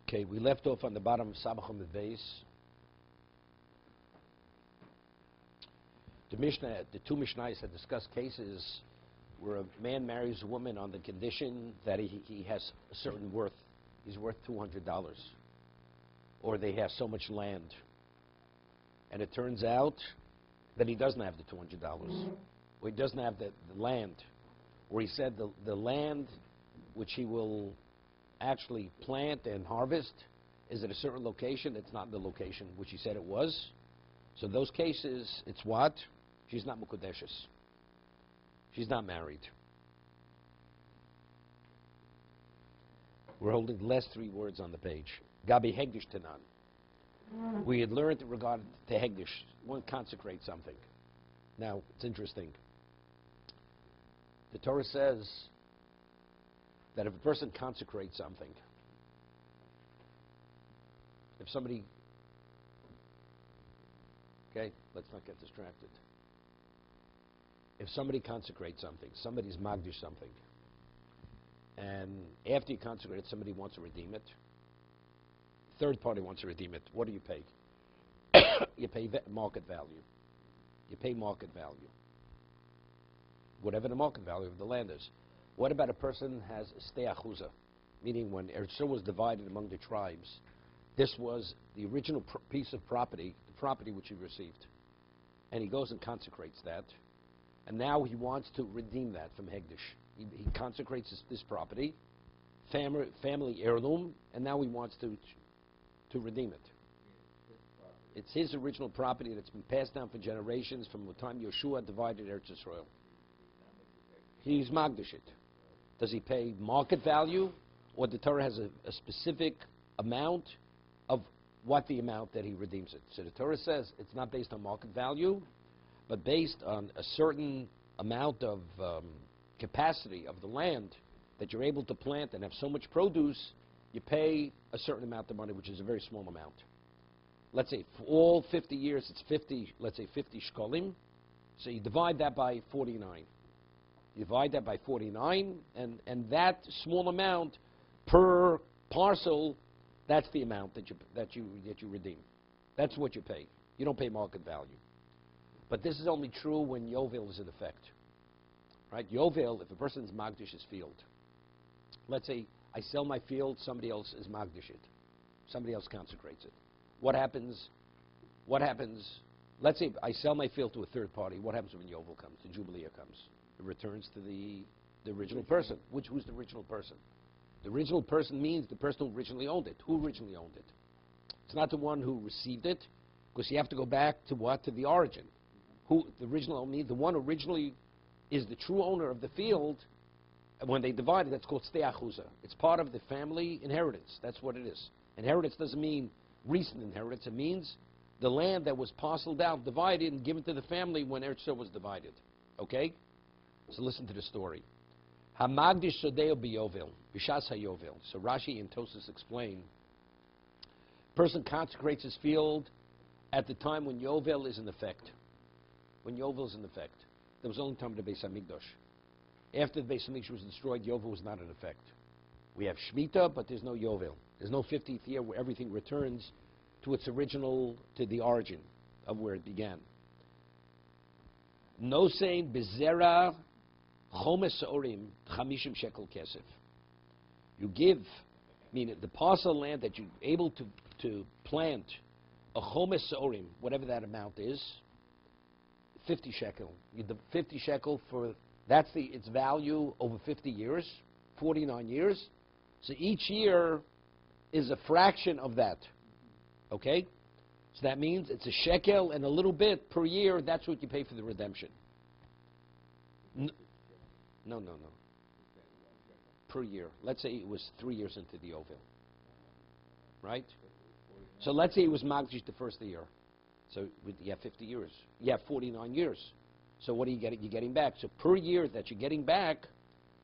Okay, we left off on the bottom of Sabachim Beis. The two Mishnayos had discussed cases where a man marries a woman on the condition that he has a certain worth. He's worth $200. Or they have so much land. And it turns out that he doesn't have the $200. Or he doesn't have the land. Or he said the land which he will actually plant and harvest is at a certain location. It's not the location which he said it was. So in those cases, it's what? She's not Mukudeshes. She's not married. We're holding the last three words on the page. Gabi Hegdish Tanan. We had learned regarding to Hegdish, one consecrate something. Now, it's interesting. The Torah says that if a person consecrates something, if somebody, okay, let's not get distracted. If somebody consecrates something, somebody's magdish something, and after you consecrate it, somebody wants to redeem it, third party wants to redeem it, what do you pay? You pay market value. You pay market value. Whatever the market value of the land is. What about a person has stei achuza, meaning when Eretz was divided among the tribes, this was the original piece of property, the property which he received, and he goes and consecrates that, and now he wants to redeem that from Hegdish. He consecrates this property, family heirloom, and now he wants to redeem it. It's his original property that's been passed down for generations from the time Yeshua divided Eretz Yisrael. He's magdish it. Does he pay market value, or the Torah has a specific amount of what the amount that he redeems it? So the Torah says it's not based on market value, but based on a certain amount of capacity of the land that you're able to plant and have so much produce, you pay a certain amount of money, which is a very small amount. Let's say for all 50 years, it's 50, let's say 50 shkolim. So you divide that by 49. You divide that by 49, and that small amount per parcel, that's the amount that you redeem. That's what you pay. You don't pay market value. But this is only true when Yovel is in effect. Right? Yovel, if a person is magdish his field, let's say I sell my field, somebody else is magdish it. Somebody else consecrates it. What happens? Let's say I sell my field to a third party. What happens when Yovel comes, the Jubilee comes? It returns to the original person. Who's the original person? The original person means the person who originally owned it. Who originally owned it? It's not the one who received it, because you have to go back to what? To the origin. Who the original owner means? The one originally is the true owner of the field. And when they divide it, that's called stei achuza. It's part of the family inheritance. That's what it is. Inheritance doesn't mean recent inheritance. It means the land that was parceled out, divided, and given to the family when Eretz was divided. Okay? So listen to the story. Hamagdish sodeo biyovel, b'shas hayovel. So Rashi and Tosas explain. Person consecrates his field at the time when Yovel is in effect. When Yovel is in effect. There was only time of the Beis Hamikdash. After the Beis Hamikdash was destroyed, Yovel was not in effect. We have Shemitah, but there's no Yovel. There's no 50th year where everything returns to its original, to the origin of where it began. No saying bezera chomes orim chamishim shekel kesef. You give, meaning the parcel of land that you're able to plant a chomes orim, whatever that amount is, 50 shekel. You give 50 shekel for, that's its value over 50 years, 49 years. So each year is a fraction of that. Okay? So that means it's a shekel and a little bit per year. That's what you pay for the redemption. No. Per year. Let's say it was 3 years into the Yovel. Right? So let's say it was magdish the first year. So you have 50 years. You have 49 years. So what are you getting? You're getting back. So per year that you're getting back,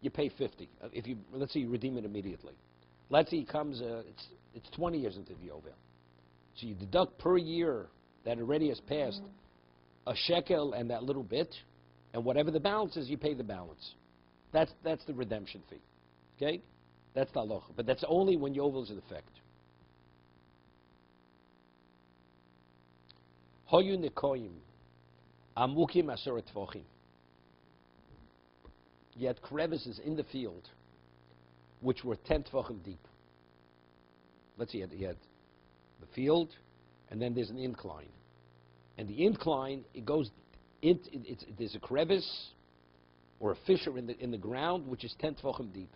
you pay 50. If you, let's say you redeem it immediately. Let's say it comes, it's 20 years into the Yovel. So you deduct per year that already has passed a shekel and that little bit, and whatever the balance is, you pay the balance. That's the redemption fee. Okay? That's the halacha. But that's only when Yovel is in effect. Hoyu nekoim, amukim asoret tvochim. You had crevices in the field, which were 10 tvochim deep. Let's see, you had the field, and then there's an incline. And the incline, it goes, there's a crevice or a fissure in the ground, which is 10 tvochim deep.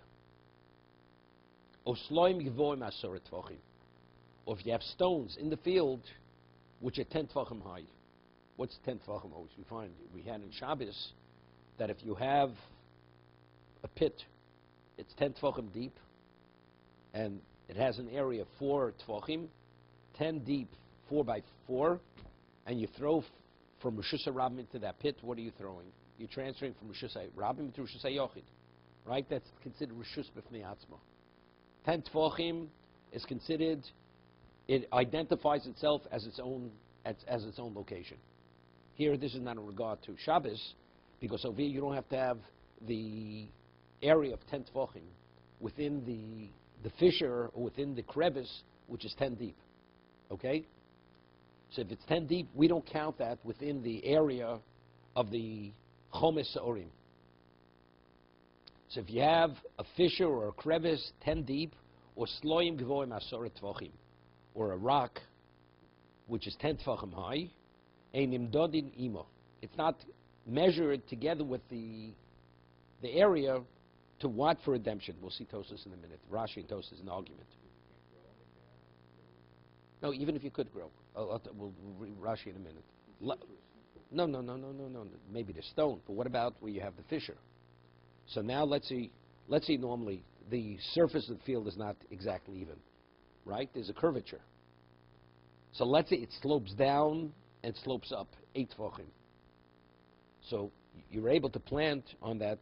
Or if you have stones in the field, which are 10 tvochim high. What's 10 tvochim? We had in Shabbos that if you have a pit, it's 10 tvochim deep, and it has an area of 4 tvochim, 10 deep, 4 by 4, and you throw from Rosh Hashanah into that pit. What are you throwing? You're transferring from Rosh Hashanah to Rosh Hashanah, right? That's considered Rosh B'fnei Atzma. 10 tvochim is considered, it identifies itself as its own location. Here, this is not in regard to Shabbos, because over here you don't have to have the area of 10 tvochim within the fissure or within the crevice, which is 10 deep. Okay? So if it's 10 deep, we don't count that within the area of the chomes sa'orim. So if you have a fissure or a crevice 10 deep, or sloim gvoim asoret tvochim, or a rock which is 10 tvochim high, ein imdodin imo. It's not measured together with the area to what for redemption. We'll see Tosas in a minute. Rashi and Tosas in argument. No, even if you could grow. We'll read Rashi in a minute. No. Maybe the stone. But what about where you have the fissure? So now let's see normally the surface of the field is not exactly even, right? There's a curvature. So let's say it slopes down and slopes up 8 tvochim. So you're able to plant on that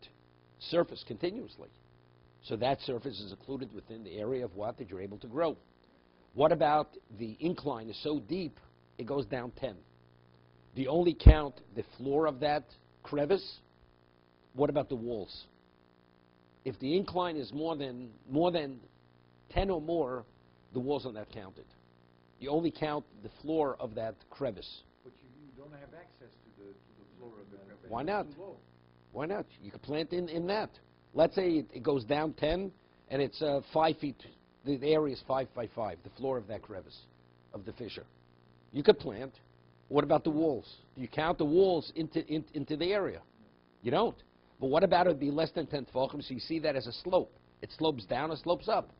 surface continuously. So that surface is included within the area of what that you're able to grow. What about the incline is so deep, it goes down 10. Do you only count the floor of that crevice? What about the walls? If the incline is more than 10 or more, the walls are not counted. You only count the floor of that crevice. But you don't have access to the floor of the crevice. Why not? Why not? You could plant in that. Let's say it goes down 10, and it's 5 feet. The area is 5 by 5, the floor of that crevice, of the fissure. You could plant. What about the walls? Do you count the walls into the area? You don't. But what about it be less than 10 tvochim? So you see that as a slope. It slopes down or slopes up.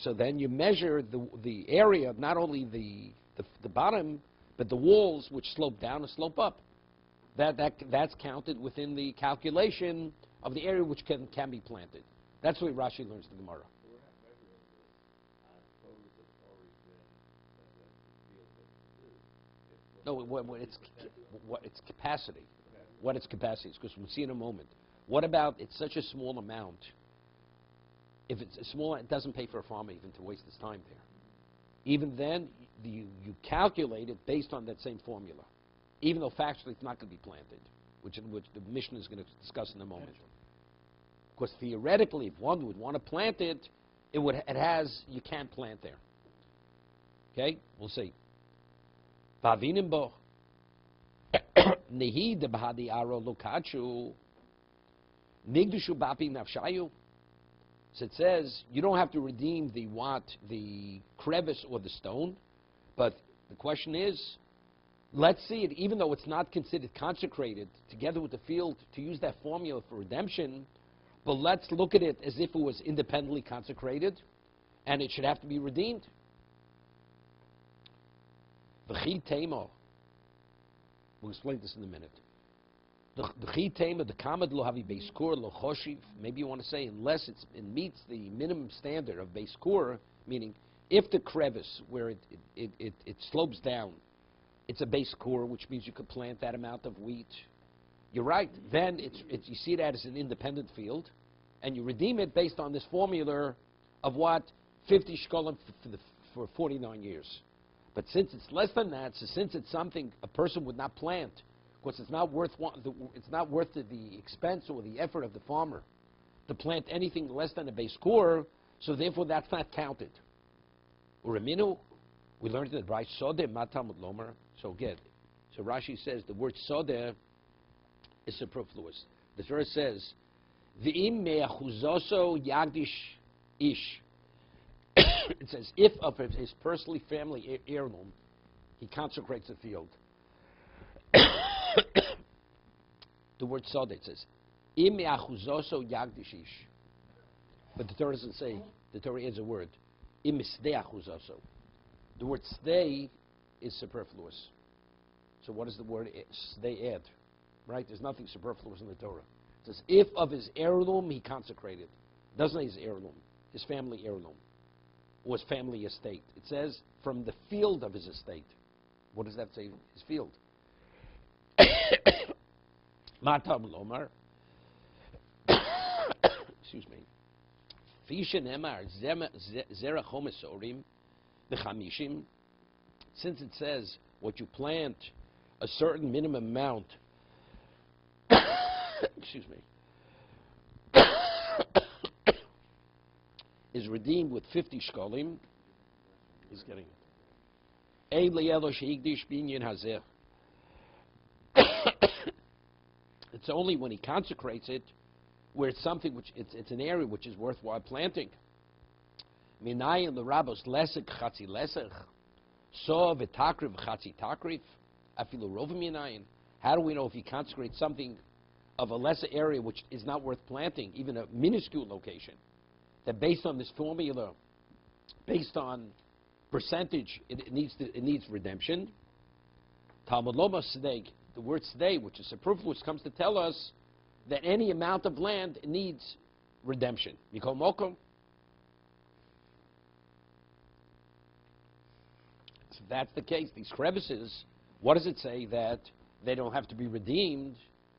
So then you measure the area, not only the bottom, but the walls which slope down or slope up. That's counted within the calculation of the area which can be planted. That's the way Rashi learns the Gemara. No, it's capacity. What its capacity is, because we'll see in a moment. What about it's such a small amount? If it's a small, it doesn't pay for a farmer even to waste his time there. Even then, you calculate it based on that same formula, even though factually it's not going to be planted, which the Mishnah is going to discuss in a moment. Because theoretically, if one would want to plant it, you can't plant there. Okay, we'll see. Vavinimbo nehi de bahadi aro lokachu nigdushu bapi nafshayu. So it says you don't have to redeem the crevice or the stone, but the question is, let's see it, even though it's not considered consecrated together with the field to use that formula for redemption, but let's look at it as if it was independently consecrated, and it should have to be redeemed. V'chi temo. We'll explain this in a minute. The chi tema, the kamad lo havi beiskur lo choshiv. Maybe you want to say unless it meets the minimum standard of beiskur, meaning if the crevice where it slopes down, it's a beiskur, which means you could plant that amount of wheat. You're right. Then you see that as an independent field, and you redeem it based on this formula of what 50 shkolim for 49 years. But since it's less than that, so since it's something a person would not plant, because it's not worth the expense or the effort of the farmer to plant anything less than a base core, so therefore that's not counted. Uraminu, we learned in the Brayso Sode Matamud Lomer. So again, so Rashi says the word sodeh is superfluous. The verse says, "V'im me'achuzoso yagdish ish." It says, if of his personally family heirloom, he consecrates the field. The word sodeh, it says, "Im me'achuzoso yagdish ish." But the Torah doesn't say. The Torah adds a word, "Im misdei achuzoso." The word "stay" is superfluous. So what does the word "stay" add? Right? There's nothing superfluous in the Torah. It says, if of his heirloom he consecrated. It doesn't say his heirloom, his family heirloom, or his family estate. It says, from the field of his estate. What does that say? His field. Matam lomar. Excuse me. Fisha nemar zera chomesorim b'chamishim. Since it says what you plant, a certain minimum amount. Excuse me. Is redeemed with 50 shkolim. He's getting it. It's only when he consecrates it where it's something which it's an area which is worthwhile planting. Minayin the rabbos lesek chatzi lesech, so v'takriv chatzi takriv, afilu rov minayin. How do we know if he consecrates something of a lesser area which is not worth planting, even a minuscule location? That based on this formula, based on percentage, it needs redemption. Talmud loma sedeg, the word sedeg, which is superfluous, comes to tell us that any amount of land needs redemption. Mikol mokom. So if that's the case, these crevices, what does it say? That they don't have to be redeemed?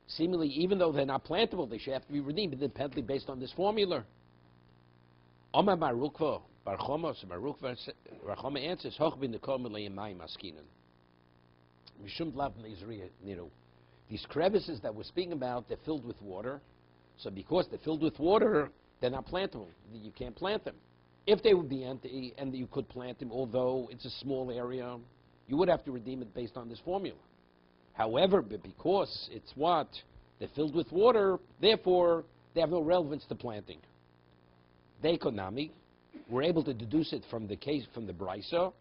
Seemingly, even though they're not plantable, they should have to be redeemed independently based on this formula. Omar Marukva, Barchoma answers, Hoch bin nekom le'yamayim askinan. Mishum lav meizriya niru. These crevices that we're speaking about, they're filled with water. So because they're filled with water, they're not plantable. You can't plant them. If they would be empty and you could plant them, although it's a small area, you would have to redeem it based on this formula. However, but because it's what? They're filled with water, therefore they have no relevance to planting. The economy, we're able to deduce it from the case from the brisa.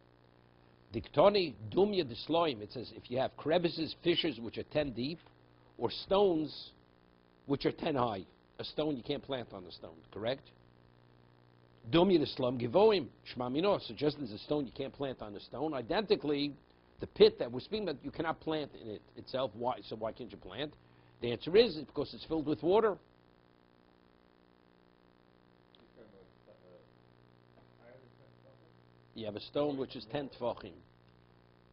Diktoni dumya desloim. It says if you have crevices, fissures which are 10 deep, or stones which are 10 high. A stone you can't plant on a stone, correct? Dumya deslom givoim shmamino. So just as a stone you can't plant on a stone, identically, the pit that we're speaking about you cannot plant in it itself. Why? So why can't you plant? The answer is it's because it's filled with water. You have a stone which is 10 tefachim.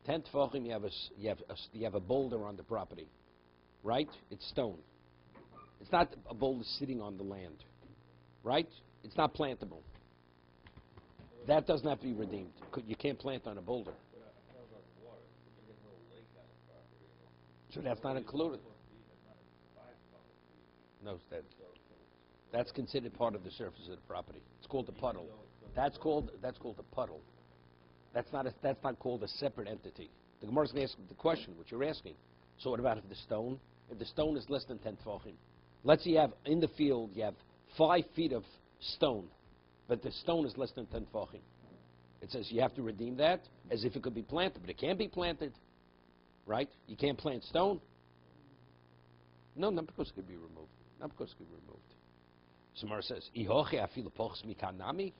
10 tefachim, you have a boulder on the property, right? It's stone. It's not a boulder sitting on the land, right? It's not plantable. That doesn't have to be redeemed. You can't plant on a boulder. So that's not included. No, that's considered part of the surface of the property. It's called a puddle. That's called a puddle. That's not called a separate entity. The Gemara is going to ask the question, which you're asking. So what about if the stone? If the stone is less than 10 tefachim, let's say you have in the field you have 5 feet of stone, but the stone is less than 10 tefachim. It says you have to redeem that as if it could be planted, but it can't be planted, right? You can't plant stone. No, not because it could be removed. Not because it could be removed. Samar says, "Ihoche afilu pochs mikanami."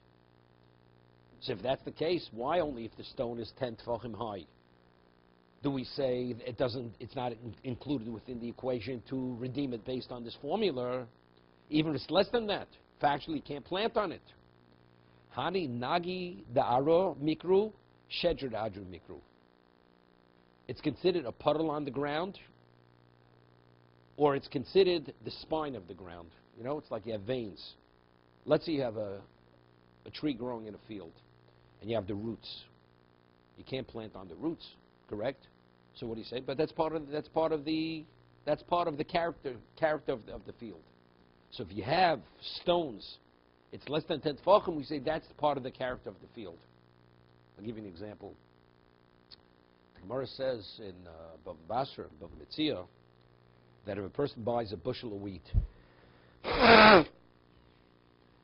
So if that's the case, why only if the stone is 10 tefachim high? Do we say it's not included within the equation to redeem it based on this formula? Even if it's less than that, factually you can't plant on it. Hani nagi da'aro mikru, shedr da'adru mikru. It's considered a puddle on the ground, or it's considered the spine of the ground. You know, it's like you have veins. Let's say you have a tree growing in a field, and you have the roots. You can't plant on the roots, correct? So what do you say? But that's part of the character of the field. So if you have stones, it's less than 10 tefachim, we say that's part of the character of the field. I'll give you an example. The Gemara says in Bava Basra, Bava Metzia, that if a person buys a bushel of wheat,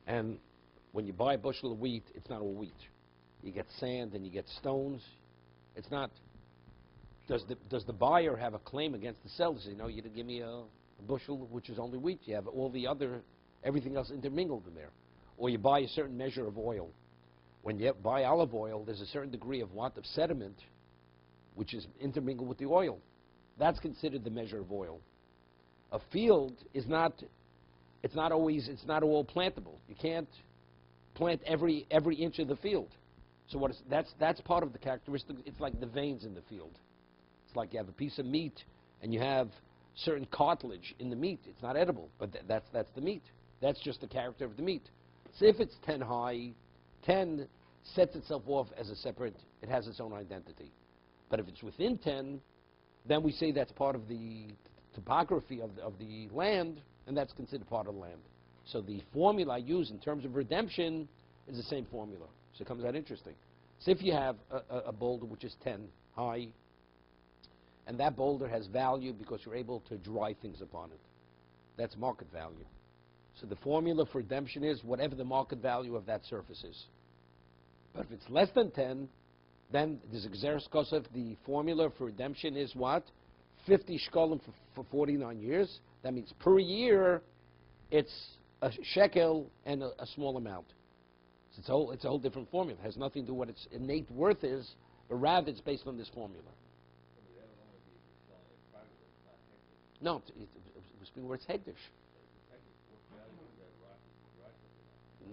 and when you buy a bushel of wheat, it's not all wheat. You get sand and you get stones. It's not. Does the buyer have a claim against the seller? You know, you didn't give me a bushel which is only wheat. You have all the other, everything else intermingled in there. Or you buy a certain measure of oil. When you buy olive oil, there's a certain degree of what? Of sediment, which is intermingled with the oil. That's considered the measure of oil. A field is not, it's not all plantable. You can't plant every inch of the field. So what is, that's part of the characteristic. It's like the veins in the field. It's like you have a piece of meat and you have certain cartilage in the meat. It's not edible, but that's the meat. That's just the character of the meat. So if it's 10 high, 10 sets itself off as a separate, it has its own identity. But if it's within 10, then we say that's part of the topography of the land, and that's considered part of the land. So the formula I use in terms of redemption is the same formula. So it comes out interesting. So if you have a boulder which is 10 high, and that boulder has value because you're able to dry things upon it, that's market value. So the formula for redemption is whatever the market value of that surface is. But if it's less than 10, then there's Xeris Kosov. The formula for redemption is what? 50 shkolim for 49 years. That means per year, it's a shekel and a small amount. So it's a whole different formula. It has nothing to do with what its innate worth is, but rather it's based on this formula. No, it was being where it's hegdish.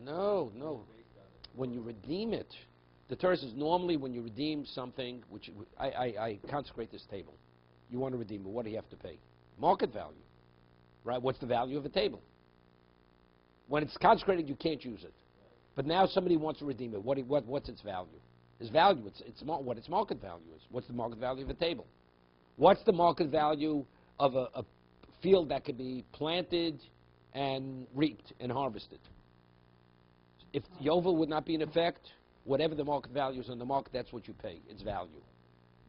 No. When you redeem it, the Torah says normally when you redeem something, which I consecrate this table, you want to redeem it, what do you have to pay? Market value, right? What's the value of a table? When it's consecrated, you can't use it. But now somebody wants to redeem it. What's its value? Its value, what its market value is. What's the market value of a table? What's the market value of a field that could be planted and reaped and harvested? If Yovel would not be in effect, whatever the market value is on the market, that's what you pay, its value.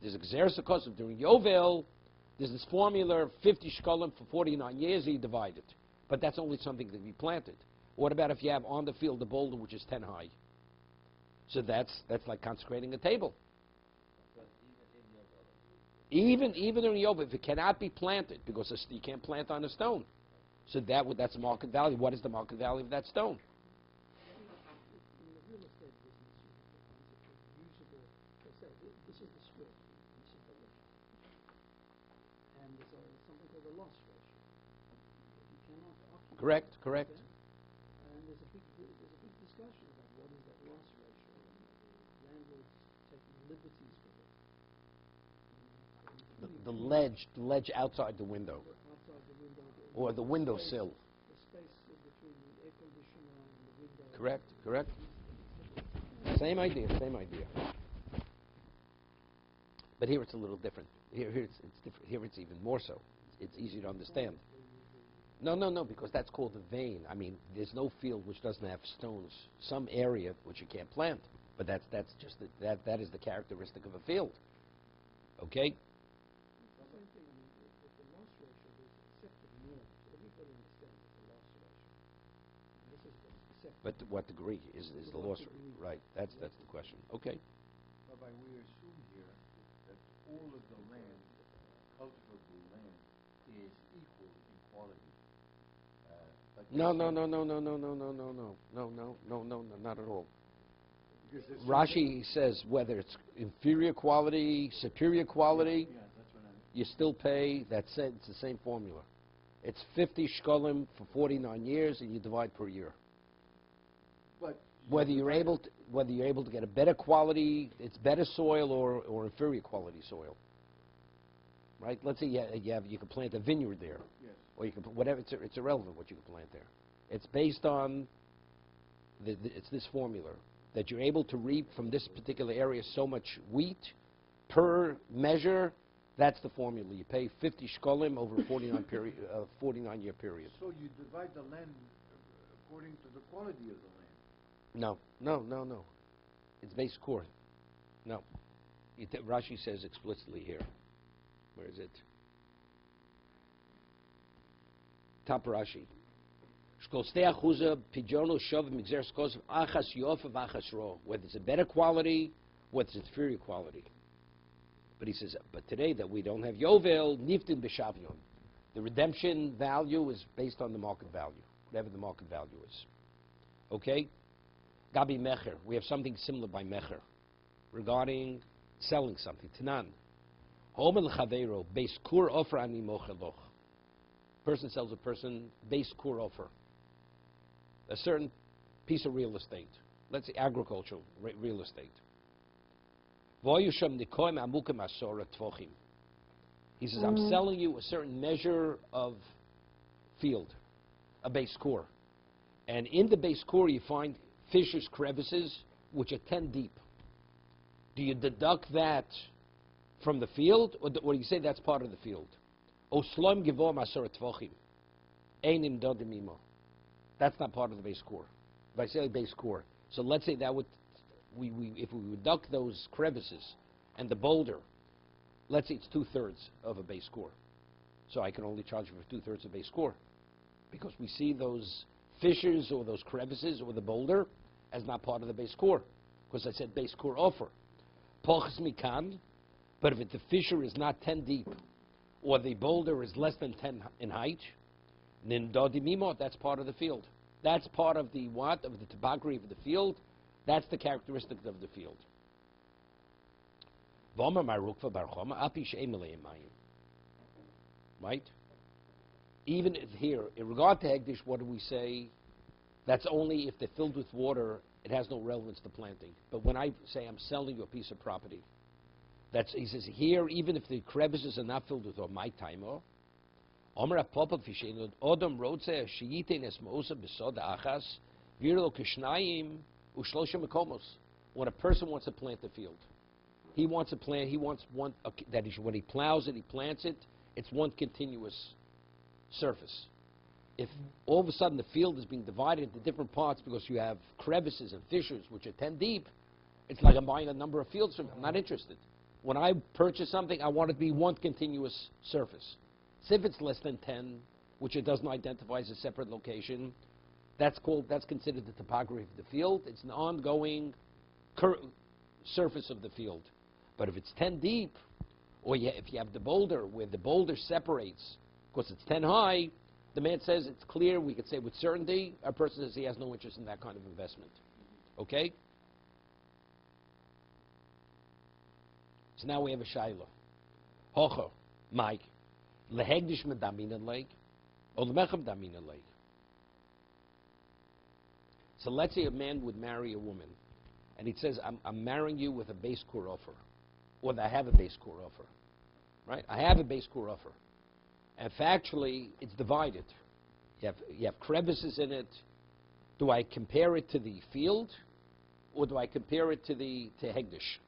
There's a Xeris Kosov during Yovel, there's this formula, 50 shkolim for 49 years, you divide it. But that's only something that can be planted. What about if you have on the field a boulder which is 10 high? So that's like consecrating a table. Even in Yovel, if it cannot be planted, because you can't plant on a stone. So that's market value. What is the market value of that stone? This is the square, this is the left. And there's something called a loss ratio. You cannot occupy. Correct. Okay? And there's a big discussion about what is that loss ratio, and landlords taking liberties with it. The ledge outside the window. Outside the window. Or the windowsill. The space between the air conditioner and the window. Correct. Same idea. But here it's a little different. Here it's different. Here it's even more so. It's easier to understand. No, because that's called a vein. I mean, there's no field which doesn't have stones. Some area which you can't plant, but that's just that is the characteristic of a field. Okay. The same thing. I mean, with the loss ratio, there's accepted norms. Everybody understands the loss ratio. And this is what's accepted. But to what degree is the loss rate? Right. That's the question. Okay. Rabbi, we assume here that all of the land, cultivable land, is equal in quality. No, not at all. Rashi says whether it's inferior quality, superior quality, Yeah, that's what you still pay. It's the same formula. It's 50 shkolim for 49 years, and you divide per year. But Whether you're able to get a better quality, it's better soil or inferior quality soil. Right? Let's say you can plant a vineyard there. Yes. Or you can put whatever. It's irrelevant what you can plant there. It's based on it's this formula that you're able to reap from this particular area so much wheat per measure. That's the formula. You pay 50 shkolim over a 49-year period. So you divide the land according to the quality of the land. No. It's base core. No. Rashi says explicitly here. Where is it? Top Rashi. Whether it's a better quality, whether it's inferior quality. But he says, but today that we don't have Yovel, Niftin B'Shavyon. The redemption value is based on the market value, whatever the market value is. Okay? Gabi Mecher. We have something similar by Mecher regarding selling something. Tanan. Omen Chavero, base kur offer ani mocheloch. Person sells a person base kur offer. A certain piece of real estate. Let's say agricultural real estate. He says, I'm selling you a certain measure of field, a base core. And in the base core you find fissures, crevices, which are 10 deep. Do you deduct that from the field, or do you say that's part of the field? That's not part of the base core. If I say base core, so let's say that would, if we deduct those crevices and the boulder, let's say it's 2/3 of a base core. So I can only charge you for 2/3 of base core, because we see those fissures or those crevices or the boulder as not part of the base core, because I said base core offer. Pochs mikan, but if the fissure is not 10 deep, or the boulder is less than 10 in height, nindodimimo, that's part of the field. That's part of the what? Of the topography of the field. That's the characteristic of the field. Right? Even here, in regard to Hegdish, what do we say? That's only if they're filled with water, it has no relevance to planting. But when I say I'm selling you a piece of property, that's, he says here, even if the crevices are not filled with water, my time, when a person wants to plant the field, he wants to plant, he wants one, that is, when he plows it, he plants it, it's one continuous surface. If all of a sudden the field is being divided into different parts because you have crevices and fissures which are 10 deep, it's like I'm buying a number of fields from you. I'm not interested. When I purchase something, I want it to be one continuous surface. So if it's less than 10, which it doesn't identify as a separate location, that's considered the topography of the field. It's an ongoing surface of the field. But if it's 10 deep, or if you have the boulder where the boulder separates, because it's 10 high, the man says it's clear, we could say with certainty, a person says he has no interest in that kind of investment. Okay? So now we have a shayla. Hocho, Mike, lehegdish medamina lake, or lemechem damina lake. So let's say a man would marry a woman, and he says, I'm marrying you with a base core offer, or I have a base core offer, right? I have a base core offer. And factually, it's divided. You have crevices in it. Do I compare it to the field, or do I compare it to Hegdish?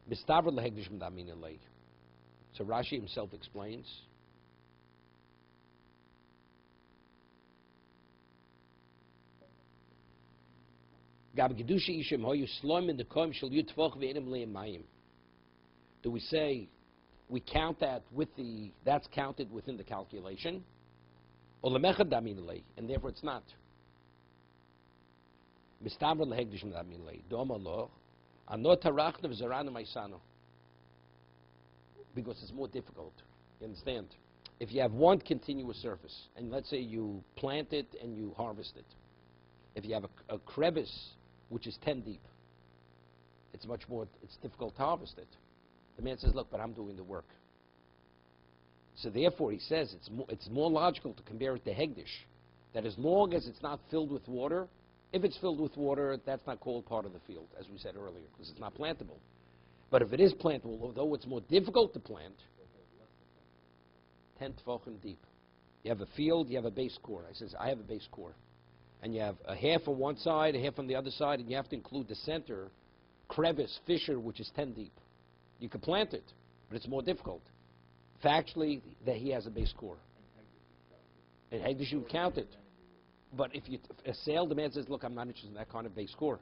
Mistavr lehegdish medamina lake. So Rashi himself explains. Do we say we count that that's counted within the calculation? And therefore it's not. Because it's more difficult. You understand? If you have one continuous surface, and let's say you plant it and you harvest it, if you have a crevice which is 10 deep, it's difficult to harvest it. The man says, look, but I'm doing the work. So therefore, he says it's more logical to compare it to Hegdish, that as long as it's not filled with water, if it's filled with water, that's not called part of the field, as we said earlier, because it's not plantable. But if it is plantable, although it's more difficult to plant, 10 tefachim deep. You have a field, you have a base core. I says, I have a base core. And you have a half on one side, a half on the other side, and you have to include the center crevice, fissure, which is 10 deep. You could plant it, but it's more difficult. Factually, that he has a base core. And Hegdish, you would count it. But if a sale, the man says, look, I'm not interested in that kind of base core,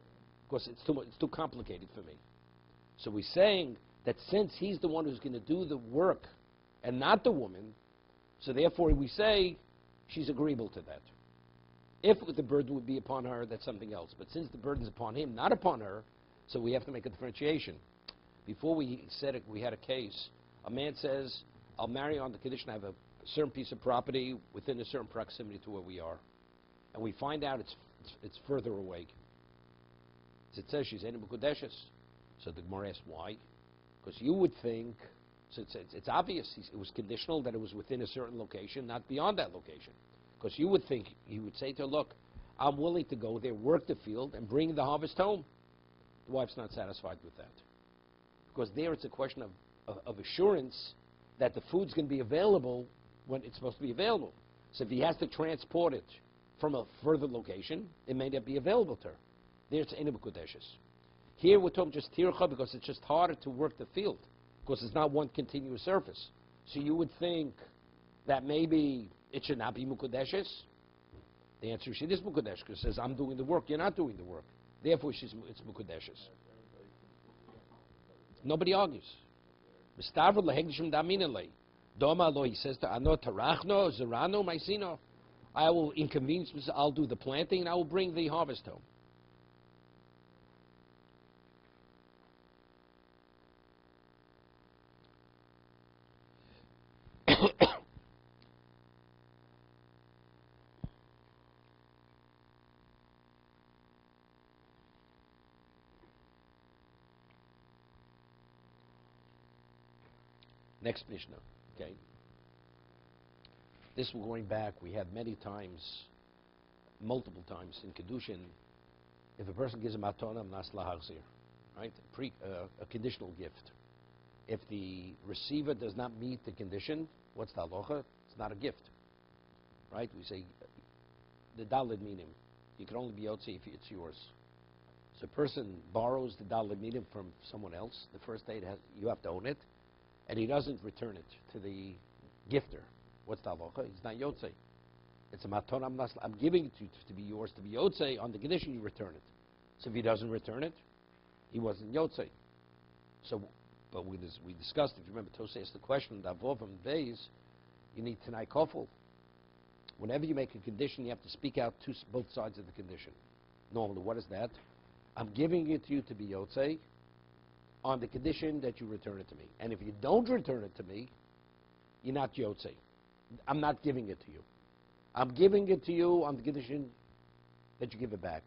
because it's too complicated for me. So we're saying that since he's the one who's going to do the work and not the woman, so therefore we say she's agreeable to that. If the burden would be upon her, that's something else. But since the burden is upon him, not upon her, so we have to make a differentiation. Before we said it, we had a case. A man says, I'll marry on the condition I have a certain piece of property within a certain proximity to where we are. And we find out it's further away. It says she's Ein Mekudeshes. So the Gemara asks why. Because you would think, so it's obvious, it was conditional that it was within a certain location, not beyond that location. Because you would think, he would say to her, look, I'm willing to go there, work the field, and bring the harvest home. The wife's not satisfied with that. Because there it's a question of assurance that the food's going to be available when it's supposed to be available. So if he has to transport it from a further location, it may not be available to her. There it's Ein Mekudeshes. Here we're talking just tircha because it's just harder to work the field because it's not one continuous surface. So you would think that maybe it should not be Mekudeshes. The answer is it is Mekudeshes because it says I'm doing the work, you're not doing the work. Therefore it's Mekudeshes. Nobody argues. He says to Ano Tarachno, Zerano, Maisino. I will inconvenience, I'll do the planting and I will bring the harvest home. Next Mishnah, okay. This we're going back, we had many times, multiple times in kiddushin, if a person gives a matona, nas lahachzir, right? A conditional gift. If the receiver does not meet the condition, what's the halacha? It's not a gift, right? We say the dalid minim. You can only be yotzi if it's yours. So a person borrows the dalid minim from someone else. The first day you have to own it. And he doesn't return it to the gifter. What's the halacha? He's not yotzei. It's a maton. I'm giving it to be yours, to be yotzei, on the condition you return it. So if he doesn't return it, he wasn't yotzei. So, but we discussed, if you remember, Tosei asked the question, Davov and Beis, you need Tanai Kofel. Whenever you make a condition, you have to speak out both sides of the condition. Normally, what is that? I'm giving it to you to be yotzei, on the condition that you return it to me. And if you don't return it to me, you're not yotzei. I'm not giving it to you. I'm giving it to you on the condition that you give it back.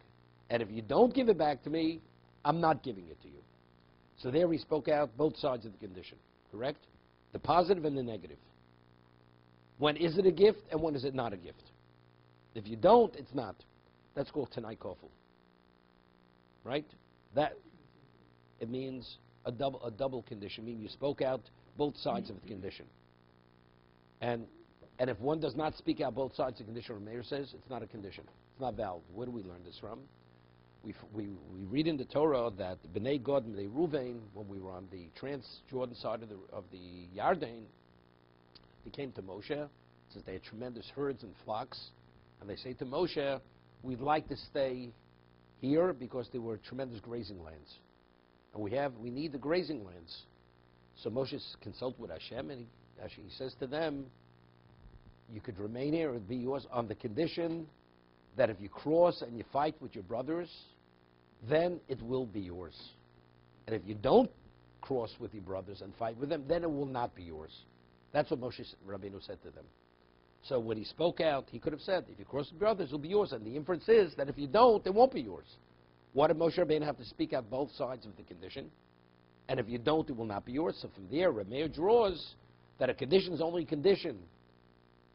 And if you don't give it back to me, I'm not giving it to you. So there we spoke out both sides of the condition, correct? The positive and the negative. When is it a gift and when is it not a gift? If you don't, it's not. That's called Tanai Kofel. Right? That, it means a double condition, meaning you spoke out both sides of the condition. And if one does not speak out both sides of the condition, Rameir says, it's not a condition. It's not valid. Where do we learn this from? We read in the Torah that Bnei Gad, Bnei Ruvain, when we were on the Trans-Jordan side of the Yarden, they came to Moshe, since they had tremendous herds and flocks, and they say to Moshe, we'd like to stay here because there were tremendous grazing lands. And we need the grazing lands. So Moshe consulted with Hashem, and he says to them, you could remain here, it would be yours on the condition that if you cross and you fight with your brothers, then it will be yours. And if you don't cross with your brothers and fight with them, then it will not be yours. That's what Moshe Rabbeinu said to them. So when he spoke out, he could have said, if you cross with brothers, it will be yours. And the inference is that if you don't, it won't be yours. Why did Moshe Rabbeinu have to speak out both sides of the condition? And if you don't, it will not be yours. So from there, Rameir draws that a condition is only a condition.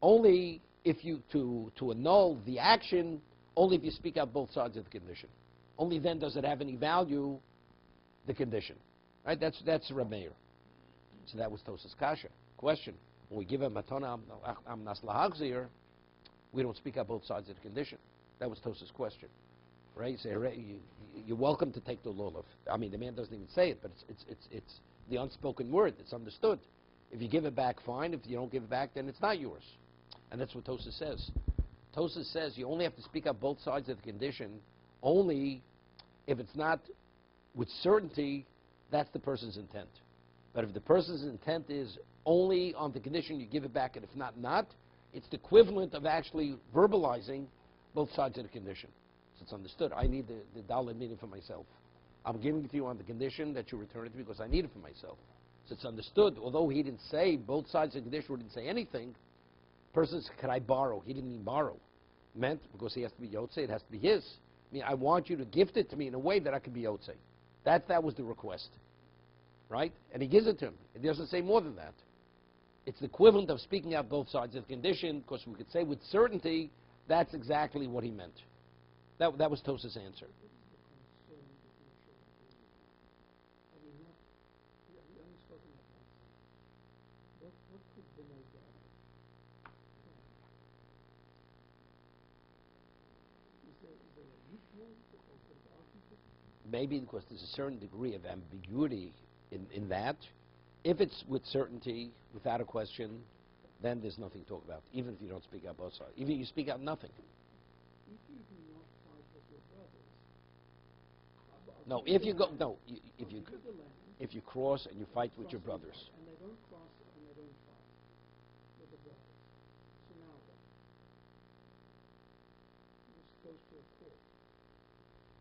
Only if you, to annul the action, only if you speak out both sides of the condition. Only then does it have any value, the condition. Right? That's Rameir. So that was Tosas Kasha. Question. When we give a matana amnas lahachzir, we don't speak out both sides of the condition. That was Tosas' question. Right? Say, you're welcome to take the lulav. I mean, the man doesn't even say it, but it's the unspoken word. It's understood. If you give it back, fine. If you don't give it back, then it's not yours. And that's what Tosas says. Tosas says you only have to speak out both sides of the condition only if it's not with certainty that's the person's intent. But if the person's intent is only on the condition you give it back, and if not, not, it's the equivalent of actually verbalizing both sides of the condition. So it's understood. I need the dollar meaning for myself. I'm giving it to you on the condition that you return it to me because I need it for myself. So it's understood. Although he didn't say both sides of the condition, or didn't say anything, person says, can I borrow? He didn't mean borrow. Meant because he has to be Yotze, it has to be his. I mean, I want you to gift it to me in a way that I can be Yotze. That was the request. Right? And he gives it to him. It doesn't say more than that. It's the equivalent of speaking out both sides of the condition, because we could say with certainty that's exactly what he meant. That was Tosa's answer. Maybe because there's a certain degree of ambiguity in that. If it's with certainty, without a question, then there's nothing to talk about, even if you don't speak out both sides. Even if you speak out nothing. No, if you go, no, if you cross and you fight with your brothers. And they don't cross and they don't fight with the brothers. So now what? This goes to a court.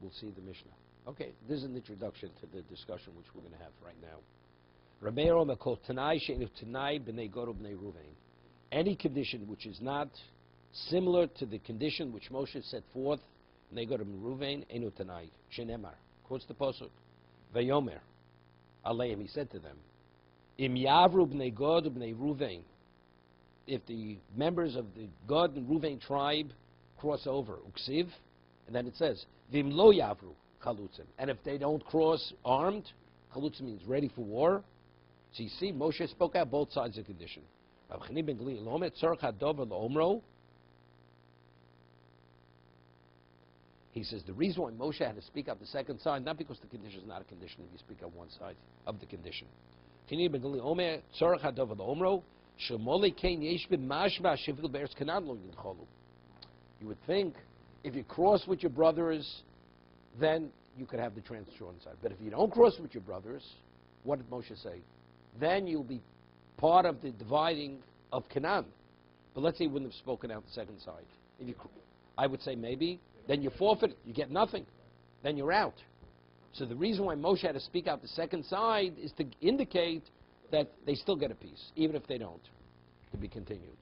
We'll see the Mishnah. Okay, this is an introduction to the discussion which we're going to have right now. Any condition which is not similar to the condition which Moshe set forth, they go to Ruvain, Enu Tanai, Shenemar. Quotes the Pasuk. Vayomer, Aleim, he said to them, Im Yavru b'nei Gad u'bnei Ruvain. If the members of the Gad and Ruvain tribe cross over, Uksiv, and then it says, Vim lo Yavru, Chalutzim. And if they don't cross armed, Chalutzim means ready for war. So you see, Moshe spoke out both sides of the condition. He says the reason why Moshe had to speak out the second side, not because the condition is not a condition if you speak out one side of the condition. You would think if you cross with your brothers, then you could have the transshore side. But if you don't cross with your brothers, what did Moshe say? Then you'll be part of the dividing of Canaan. But let's say he wouldn't have spoken out the second side. I would say maybe. Then you forfeit, you get nothing. Then you're out. So the reason why Moshe had to speak out the second side is to indicate that they still get a piece, even if they don't. To be continued.